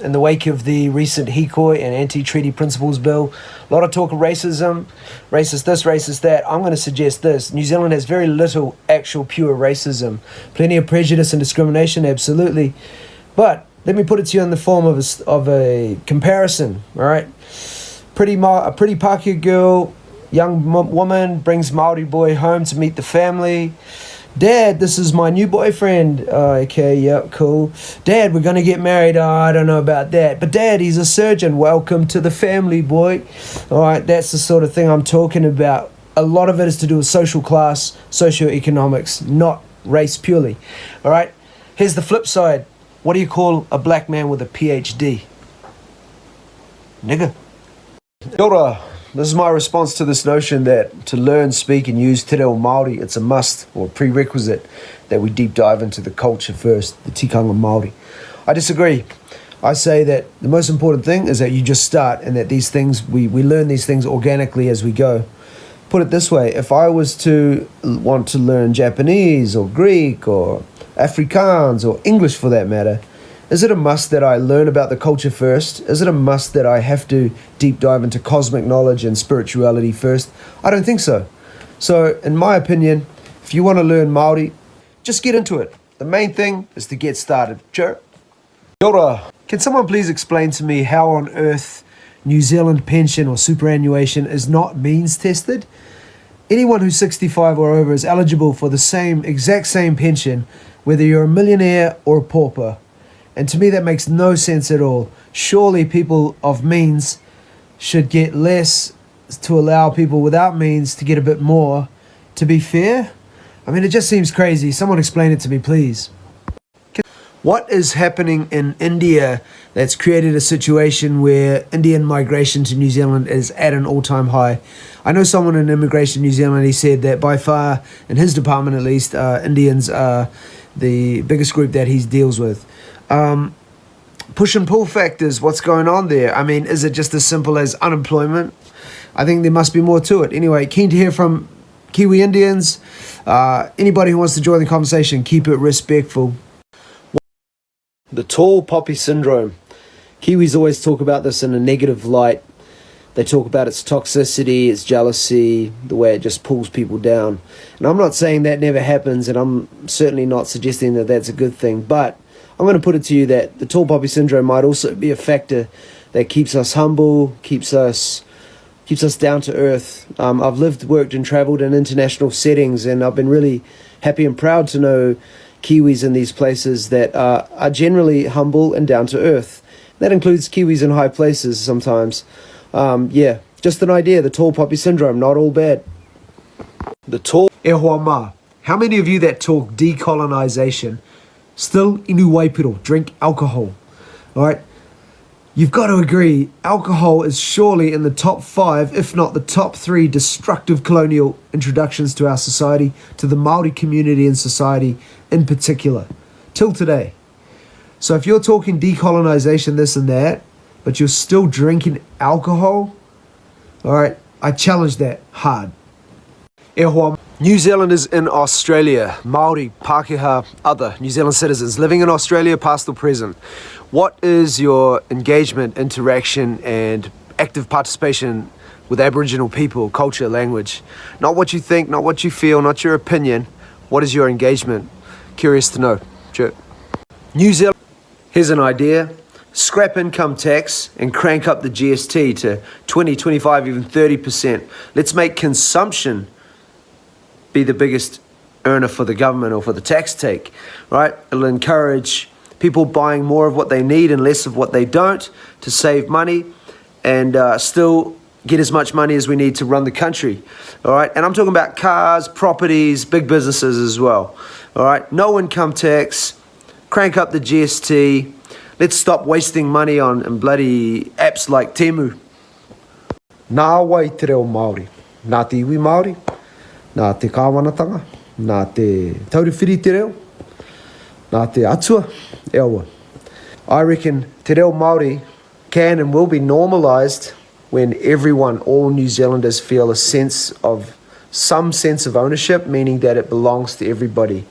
in the wake of the recent Hikoi and Anti-Treaty Principles Bill, a lot of talk of racism, racist this, racist that. I'm going to suggest this. New Zealand has very little actual pure racism. Plenty of prejudice and discrimination, absolutely. But let me put it to you in the form of a comparison, all right? A pretty Pākehā girl, young woman, brings Māori boy home to meet the family. Dad, this is my new boyfriend. Oh, okay, yep, cool. Dad, we're going to get married. Oh, I don't know about that. But Dad, he's a surgeon. Welcome to the family, boy. All right, that's the sort of thing I'm talking about. A lot of it is to do with social class, socioeconomics, not race purely. All right, here's the flip side. What do you call a black man with a PhD? Nigga. Kia ora. This is my response to this notion that to learn, speak and use te reo Māori, it's a must or prerequisite that we deep dive into the culture first, the tikanga Māori. I disagree. I say that the most important thing is that you just start and that these things, we learn these things organically as we go. Put it this way, if I was to want to learn Japanese or Greek or Afrikaans or English for that matter, is it a must that I learn about the culture first? Is it a must that I have to deep dive into cosmic knowledge and spirituality first? I don't think so. So, in my opinion, if you want to learn Māori, just get into it. The main thing is to get started. Sure. Kia ora. Can someone please explain to me how on earth New Zealand pension or superannuation is not means tested? Anyone who's 65 or over is eligible for the exact same pension, whether you're a millionaire or a pauper. And to me, that makes no sense at all. Surely people of means should get less to allow people without means to get a bit more. To be fair, I mean, it just seems crazy. Someone explain it to me, please. What is happening in India that's created a situation where Indian migration to New Zealand is at an all-time high? I know someone in Immigration New Zealand, he said that by far, in his department at least, Indians are the biggest group that he deals with. Push and pull factors, what's going on there? I mean, is it just as simple as unemployment? I think there must be more to it. Anyway, keen to hear from Kiwi Indians. Anybody who wants to join the conversation, keep it respectful. The tall poppy syndrome. Kiwis always talk about this in a negative light. They talk about its toxicity, its jealousy, the way it just pulls people down. And I'm not saying that never happens, and I'm certainly not suggesting that that's a good thing, but I'm going to put it to you that the tall poppy syndrome might also be a factor that keeps us humble, keeps us down to earth. I've lived, worked and travelled in international settings, and I've been really happy and proud to know Kiwis in these places that are generally humble and down to earth. That includes Kiwis in high places sometimes. Yeah, just an idea, the tall poppy syndrome, not all bad. The tall e hoa ma. How many of you that talk decolonization still inu waipiro, drink alcohol? All right, you've got to agree, alcohol is surely in the top 5, if not the top 3 destructive colonial introductions to our society, to the Māori community and society in particular, till today. So if you're talking decolonization, this and that, but you're still drinking alcohol, all right, I challenge that hard. E hoa. New Zealanders in Australia, Māori, Pākehā, other New Zealand citizens living in Australia, past or present. What is your engagement, interaction, and active participation with Aboriginal people, culture, language? Not what you think, not what you feel, not your opinion. What is your engagement? Curious to know. Sure. New Zealand. Here's an idea. Scrap income tax and crank up the GST to 20, 25, even 30%. Let's make consumption be the biggest earner for the government or for the tax take, right? It'll encourage people buying more of what they need and less of what they don't to save money and still get as much money as we need to run the country, all right? And I'm talking about cars, properties, big businesses as well, all right? No income tax, crank up the GST. Let's stop wasting money on bloody apps like Temu. Nā wai te reo Māori, nā te iwi Māori, nā te kāwanatanga, nā te taurewhiri te reo, nā te atua, e awa. I reckon te reo Māori can and will be normalised when everyone, all New Zealanders feel some sense of ownership, meaning that it belongs to everybody.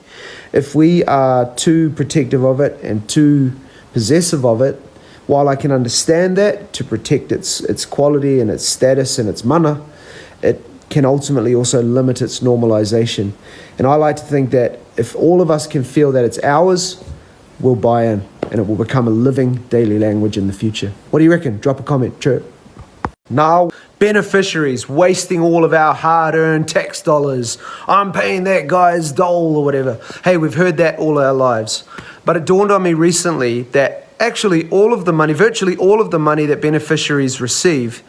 If we are too protective of it and too possessive of it, While I can understand that to protect its quality and its status and its mana, it can ultimately also limit its normalization. And I like to think that if all of us can feel that it's ours, we'll buy in and it will become a living daily language in the future. What do you reckon? Drop a comment, chirp. Now, beneficiaries wasting all of our hard-earned tax dollars. I'm paying that guy's dole or whatever. Hey, we've heard that all our lives. But it dawned on me recently that actually all of the money, virtually all of the money that beneficiaries receive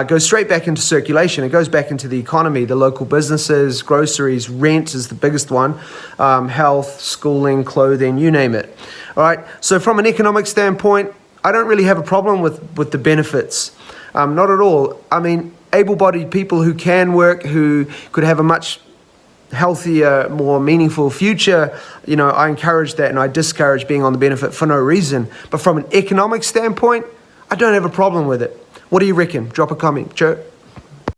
goes straight back into circulation. It goes back into the economy, the local businesses, groceries, rent is the biggest one, health, schooling, clothing, you name it. All right. So from an economic standpoint, I don't really have a problem with the benefits. Not at all. I mean, able-bodied people who can work, who could have a much healthier, more meaningful future, I encourage that and I discourage being on the benefit for no reason. But from an economic standpoint, I don't have a problem with it. What do you reckon? Drop a comment. Chirp.